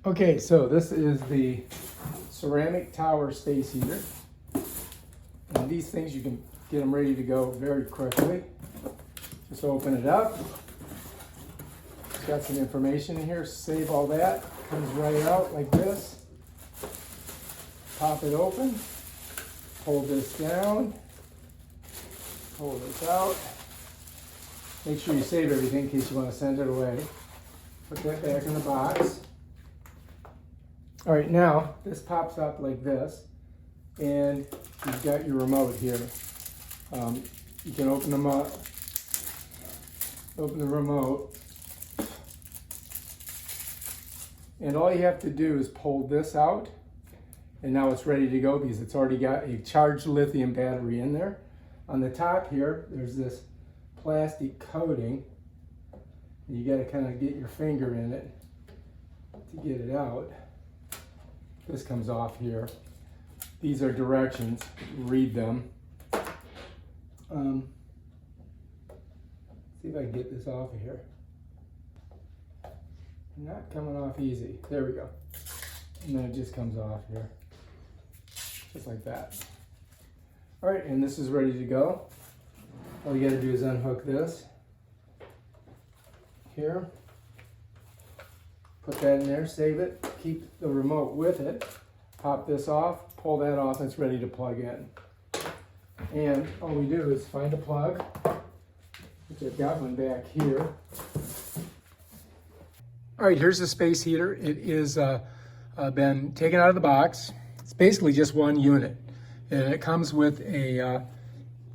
Okay, so this is the ceramic tower space heater. And these things, you can get them ready to go very quickly. Just open it up. It's got some information in here. Save all that. Comes right out like this. Pop it open. Hold this down. Pull this out. Make sure you save everything in case you want to send it away. Put that back in the box. All right, now this pops up like this, and you've got your remote here. You can open them up, open the remote, and all you have to do is pull this out, and now it's ready to go because it's already got a charged lithium battery in there. On the top here, there's this plastic coating. You got to kind of get your finger in it to get it out. This comes off here. These are directions. Read them. See if I can get this off of here. Not coming off easy. There we go. And then it just comes off here. Just like that. All right, and this is ready to go. All you gotta do is unhook this here. Put that in there, save it, keep the remote with it, pop this off, pull that off, and it's ready to plug in. And all we do is find a plug, which I've got one back here. All right, here's the space heater. It is been taken out of the box. It's basically just one unit. And it comes with a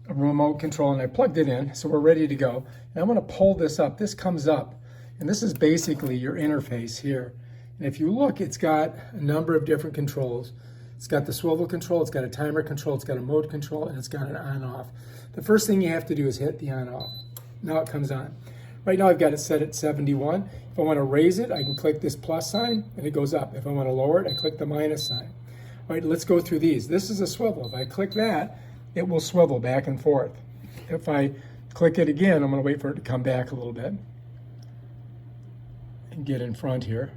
remote control, and I plugged it in, so we're ready to go. And I'm gonna pull this up. This comes up. And this is basically your interface here. And if you look, it's got a number of different controls. It's got the swivel control, it's got a timer control, it's got a mode control, and it's got an on-off. The first thing you have to do is hit the on-off. Now it comes on. Right now I've got it set at 71. If I want to raise it, I can click this plus sign, and it goes up. If I want to lower it, I click the minus sign. All right, let's go through these. This is a swivel. If I click that, it will swivel back and forth. If I click it again, I'm going to wait for it to come back a little bit. Get in front here.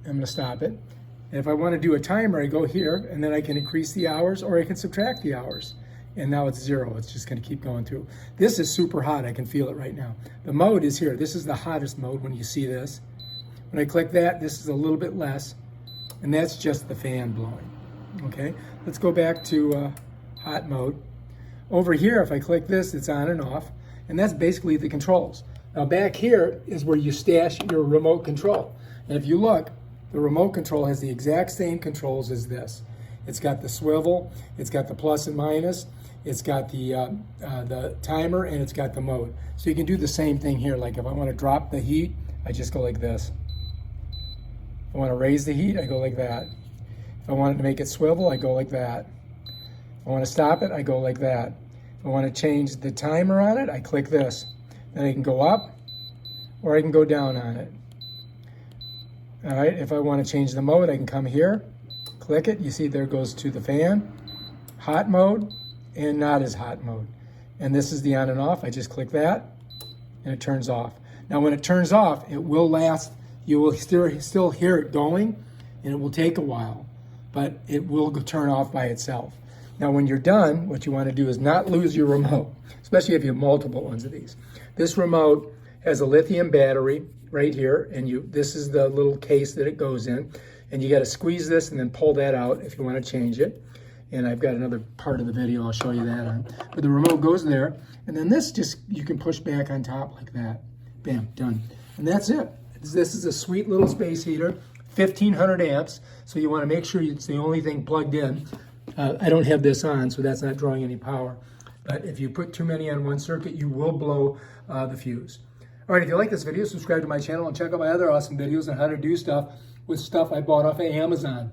I'm going to stop it. And if I want to do a timer, I go here, and then I can increase the hours or I can subtract the hours. And now it's 0. It's just going to keep going through. This is super hot. I can feel it right now. The mode is here. This is the hottest mode when you see this. When I click that, this is a little bit less, and that's just the fan blowing. Okay, let's go back to hot mode. Over here, if I click this, it's on and off, and that's basically the controls. Now back here is where you stash your remote control. And if you look, the remote control has the exact same controls as this. It's got the swivel, it's got the plus and minus, it's got the timer, and it's got the mode. So you can do the same thing here. Like if I want to drop the heat, I just go like this. If I want to raise the heat, I go like that. If I want to make it swivel, I go like that. If I want to stop it, I go like that. If I want to change the timer on it, I click this. Then I can go up or I can go down on it. All right, if I want to change the mode, I can come here, click it. You see there goes to the fan, hot mode, and not as hot mode. And this is the on and off. I just click that and it turns off. Now when it turns off, it will last. You will still hear it going, and it will take a while, but it will turn off by itself. Now when you're done, what you want to do is not lose your remote, especially if you have multiple ones of these. This remote has a lithium battery right here, and this is the little case that it goes in, and you got to squeeze this and then pull that out if you want to change it. And I've got another part of the video I'll show you that on. But the remote goes there, and then this just, you can push back on top like that. Bam, done. And that's it. This is a sweet little space heater, 1500 amps, so you want to make sure it's the only thing plugged in. I don't have this on, so that's not drawing any power. But if you put too many on one circuit, you will blow the fuse. All right, if you like this video, subscribe to my channel and check out my other awesome videos on how to do stuff with stuff I bought off of Amazon.